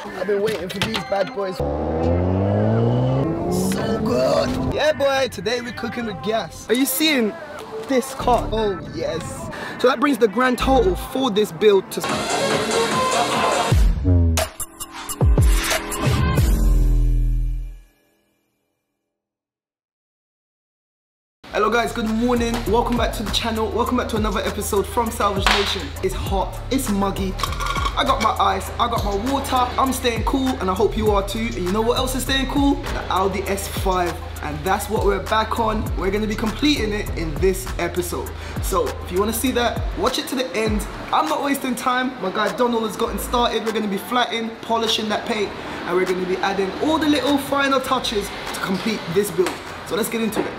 I've been waiting for these bad boys. So good. Yeah, boy, today we're cooking with gas. Are you seeing this car? Oh, yes. So that brings the grand total for this build to... Hello guys, good morning. Welcome back to the channel. Welcome back to another episode from Salvage Nation. It's hot, it's muggy. I got my ice, I got my water. I'm staying cool and I hope you are too. And you know what else is staying cool? The Audi S5. And that's what we're back on. We're gonna be completing it in this episode. So if you wanna see that, watch it to the end. I'm not wasting time. My guy Donald has gotten started. We're gonna be flattening, polishing that paint, and we're gonna be adding all the little final touches to complete this build. So let's get into it.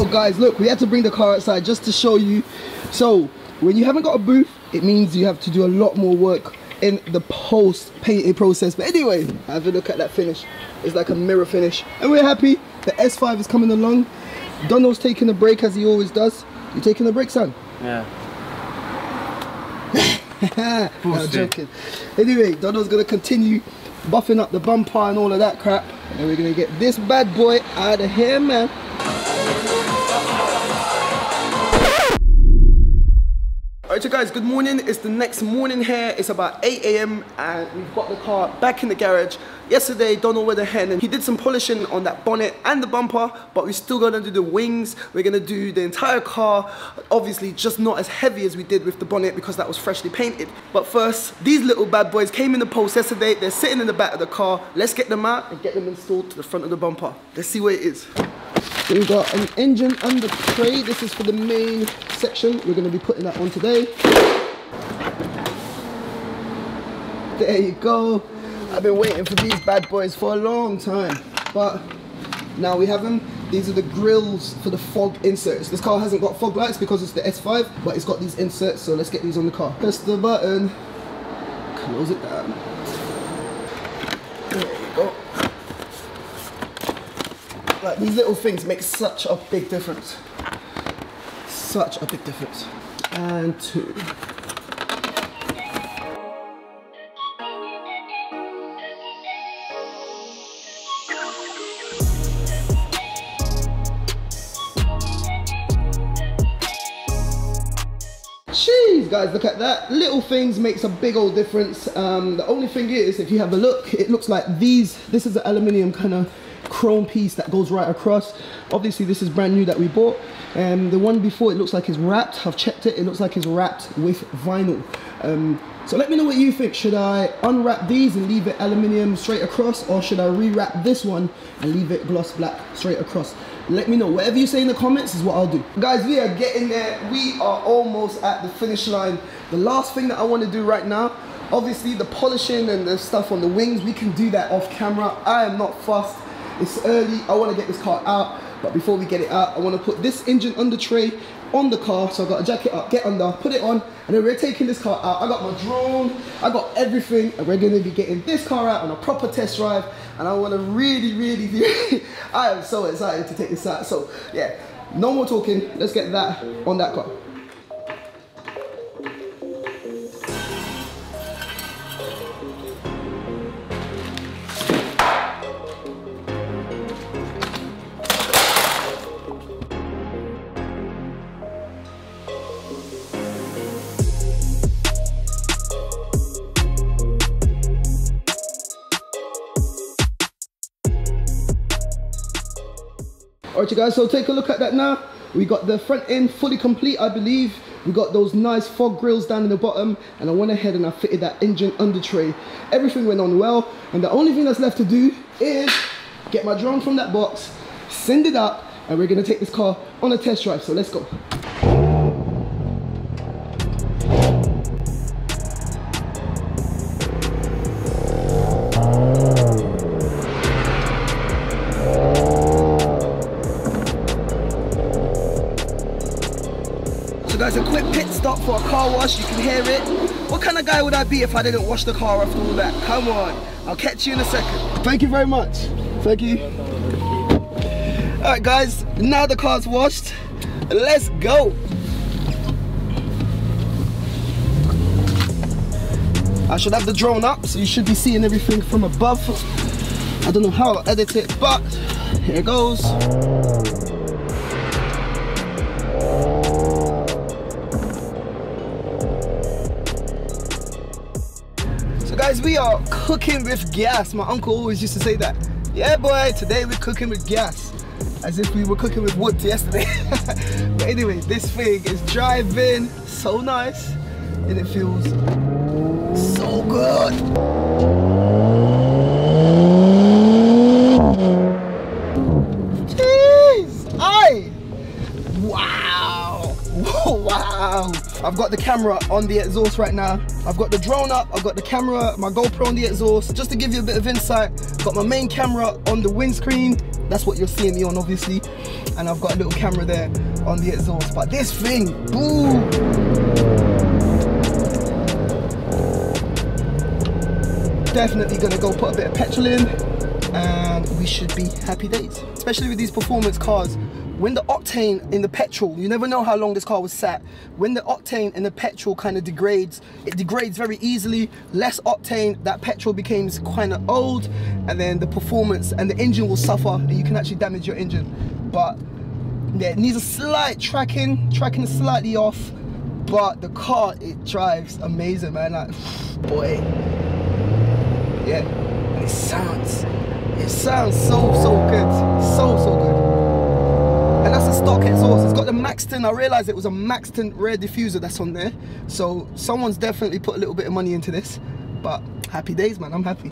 Oh guys, look, we had to bring the car outside just to show you. So when you haven't got a booth, it means you have to do a lot more work in the post painting process. But anyway, have a look at that finish. It's like a mirror finish and we're happy. The S5 is coming along. Donald's taking a break as he always does. You taking a break, son? Yeah. No, I'm joking. Anyway, Donald's gonna continue buffing up the bumper and all of that crap, and we're gonna get this bad boy out of here, man. Alright, so guys, good morning. It's the next morning here. It's about 8 AM and we've got the car back in the garage. Yesterday, Donald went ahead and he did some polishing on that bonnet and the bumper, but we're still gonna do the wings. We're gonna do the entire car. Obviously, just not as heavy as we did with the bonnet because that was freshly painted. But first, these little bad boys came in the post yesterday. They're sitting in the back of the car. Let's get them out and get them installed to the front of the bumper. Let's see where it is. So we've got an engine under tray. This is for the main section. We're going to be putting that on today. There you go. I've been waiting for these bad boys for a long time, but now we have them. These are the grills for the fog inserts. This car hasn't got fog lights because it's the S5, but it's got these inserts, so let's get these on the car. Press the button, close it down. There you go. Like, these little things make such a big difference. Such a big difference. And two. Jeez, guys, look at that. Little things makes a big old difference. The only thing is, if you have a look, it looks like this is an aluminium kind of chrome piece that goes right across. Obviously this is brand new that we bought, and the one before, it looks like it's wrapped. I've checked it, it looks like it's wrapped with vinyl. So let me know what you think. Should I unwrap these and leave it aluminium straight across, or should I rewrap this one and leave it gloss black straight across? Let me know. Whatever you say in the comments is what I'll do. Guys, we are getting there. We are almost at the finish line. The last thing that I want to do right now, obviously the polishing and the stuff on the wings, we can do that off camera. I am not fussed. It's early, I want to get this car out, but before we get it out, I want to put this engine under tray on the car. So I've got to jack it up, get under, put it on, and then we're taking this car out. I got my drone, I got everything, and we're going to be getting this car out on a proper test drive, and I want to really, I am so excited to take this out. So yeah, no more talking, let's get that on that car. Alright you guys, so take a look at that now. We got the front end fully complete, I believe. We got those nice fog grills down in the bottom, and I went ahead and I fitted that engine under tray. Everything went on well, and the only thing that's left to do is get my drone from that box, send it up, and we're gonna take this car on a test drive, so let's go. Guys, a quick pit stop for a car wash. You can hear it. What kind of guy would I be if I didn't wash the car after all that? Come on, I'll catch you in a second. Thank you very much. Thank you. Alright guys, now the car's washed, let's go. I should have the drone up, so you should be seeing everything from above. I don't know how I'll edit it, but here it goes. Guys, we are cooking with gas. My uncle always used to say that. Yeah boy, today we're cooking with gas. As if we were cooking with wood yesterday. But anyway, this thing is driving so nice and it feels so good. Jeez, wow. Wow. I've got the camera on the exhaust right now. I've got the drone up, I've got the camera, my GoPro on the exhaust. Just to give you a bit of insight, got my main camera on the windscreen. That's what you're seeing me on, obviously. And I've got a little camera there on the exhaust. But this thing, boom! Definitely gonna go put a bit of petrol in and we should be happy days. Especially with these performance cars. When the octane in the petrol, you never know how long this car was sat. When the octane in the petrol kind of degrades, it degrades very easily. Less octane, that petrol becomes kind of old, and then the performance and the engine will suffer, and you can actually damage your engine. But yeah, it needs a slight tracking is slightly off, but the car, it drives amazing, man. Like, boy, yeah, and it sounds so good, so good. And that's a stock exhaust. It's got the Maxton. I realized it was a Maxton rear diffuser that's on there. So someone's definitely put a little bit of money into this. But happy days, man. I'm happy.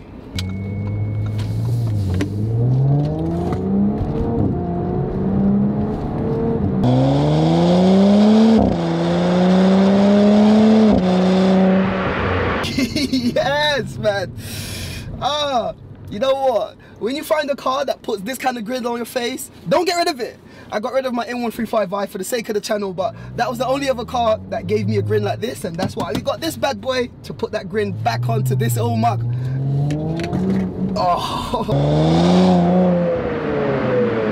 Yes, man. You know what? When you find a car that puts this kind of grid on your face, don't get rid of it. I got rid of my M140i for the sake of the channel, but that was the only other car that gave me a grin like this, and that's why we got this bad boy to put that grin back onto this old mug. Oh,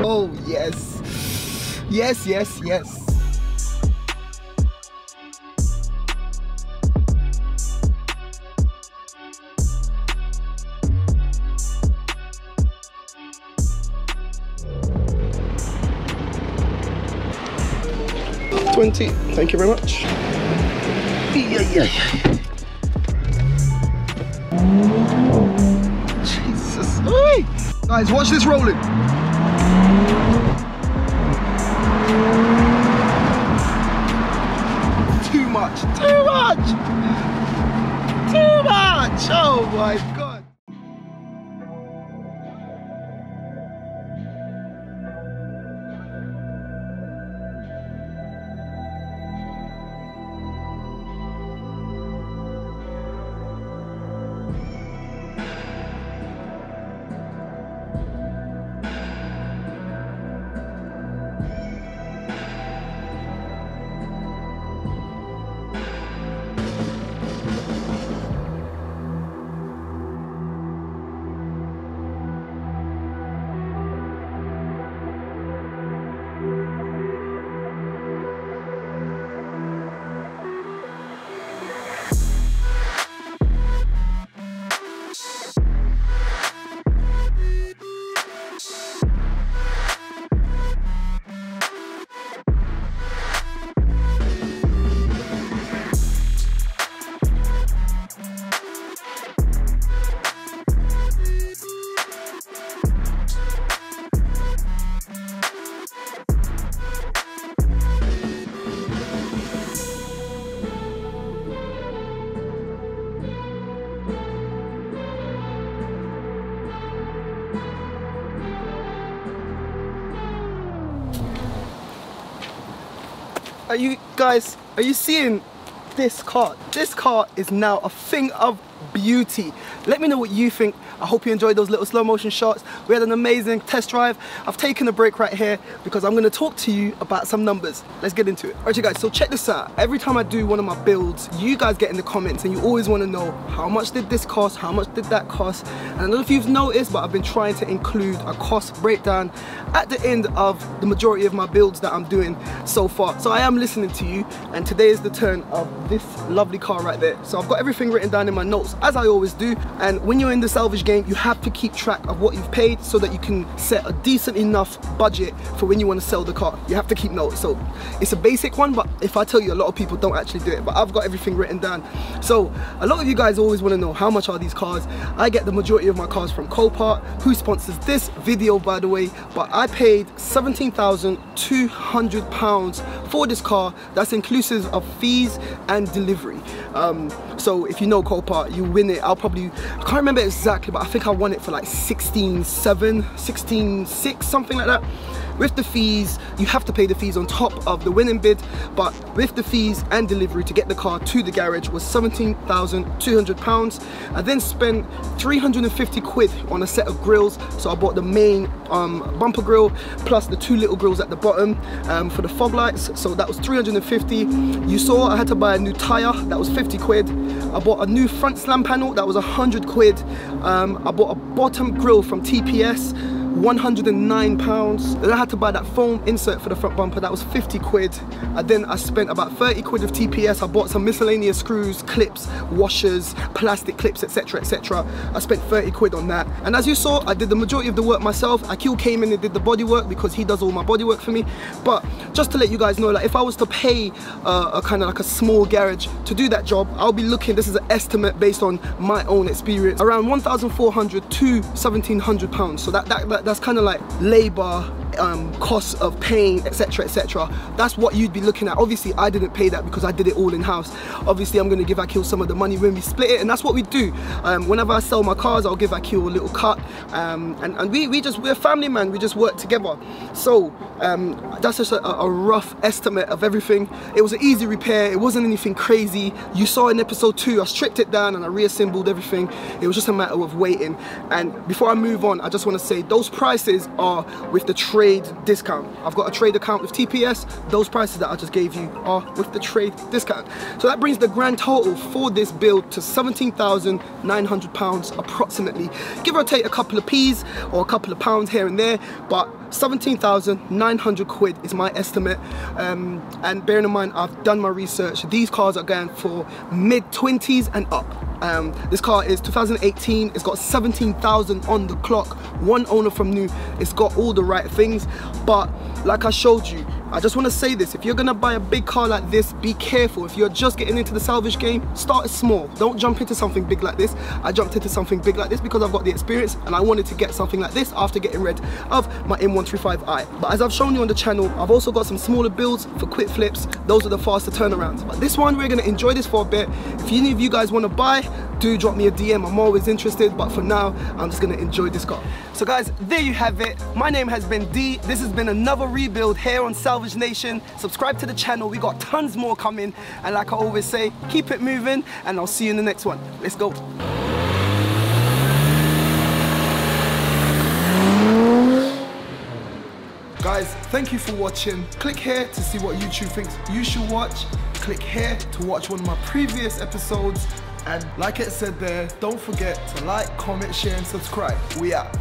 oh yes, yes, yes, yes. Thank you very much. Yeah. Jesus. Oi! Guys, watch this rolling. Too much. Oh my God. Are you guys, are you seeing this car? This car is now a thing of beauty. Let me know what you think. I hope you enjoyed those little slow motion shots. We had an amazing test drive. I've taken a break right here because I'm going to talk to you about some numbers. Let's get into it. Alright you guys, so check this out. Every time I do one of my builds, you guys get in the comments and you always want to know how much did this cost, how much did that cost. And I don't know if you've noticed, but I've been trying to include a cost breakdown at the end of the majority of my builds that I'm doing so far. So I am listening to you, and today is the turn of this lovely car right there. So I've got everything written down in my notes, as I always do. And when you're in the salvage game, you have to keep track of what you've paid so that you can set a decent enough budget for when you want to sell the car. You have to keep notes. So it's a basic one, but if I tell you, a lot of people don't actually do it, but I've got everything written down. So a lot of you guys always want to know how much are these cars. I get the majority of my cars from Copart, who sponsors this video, by the way, but I paid £17,200 for this car. That's inclusive of fees and delivery. So if you know Copart, you win it. I can't remember exactly, but I think I won it for like 16.7, 16.6, something like that. With the fees, you have to pay the fees on top of the winning bid, but with the fees and delivery to get the car to the garage was £17,200. I then spent 350 quid on a set of grills. So I bought the main bumper grill plus the two little grills at the bottom for the fog lights. So that was 350. You saw I had to buy a new tire, that was 50 quid. I bought a new front slam panel, that was 100 quid. I bought a bottom grill from TPS, £109. Then I had to buy that foam insert for the front bumper, that was 50 quid. And then I spent about 30 quid of TPS. I bought some miscellaneous screws, clips, washers, plastic clips, etc, etc. I spent 30 quid on that. And as you saw, I did the majority of the work myself. Akil came in and did the body work because he does all my body work for me. But just to let you guys know, like if I was to pay a kind of like a small garage to do that job, I'll be looking, this is an estimate based on my own experience, around £1,400 to £1,700. So that's kind of like labor, costs of paint, etc, etc. That's what you'd be looking at. Obviously I didn't pay that because I did it all in house. Obviously I'm going to give Akil some of the money when we split it, and that's what we do. Whenever I sell my cars, I'll give Akil a little cut, and we're a family, man. We just work together. So that's just a rough estimate of everything. It was an easy repair, it wasn't anything crazy. You saw in episode 2 I stripped it down and I reassembled everything. It was just a matter of waiting. And before I move on, I just want to say those prices are with the trade discount. I've got a trade account with TPS. Those prices that I just gave you are with the trade discount. So that brings the grand total for this build to £17,900 approximately. Give or take a couple of P's or a couple of pounds here and there, but 17,900 quid is my estimate. And bearing in mind, I've done my research. These cars are going for mid-20s and up. This car is 2018, it's got 17,000 on the clock, one owner from new. It's got all the right things, but like I showed you, I just want to say this: if you're gonna buy a big car like this, be careful. If you're just getting into the salvage game, start small. Don't jump into something big like this. I jumped into something big like this because I've got the experience and I wanted to get something like this after getting rid of my M135i. But as I've shown you on the channel, I've also got some smaller builds for quick flips. Those are the faster turnarounds. But this one, we're gonna enjoy this for a bit. If any of you guys want to buy, do drop me a DM. I'm always interested, but for now, I'm just gonna enjoy this car. So guys, there you have it. My name has been D. This has been another rebuild here on Salvage Nation. Subscribe to the channel, we got tons more coming. And like I always say, keep it moving, and I'll see you in the next one. Let's go. Guys, thank you for watching. Click here to see what YouTube thinks you should watch. Click here to watch one of my previous episodes. And like it said there, don't forget to like, comment, share, and subscribe. We out.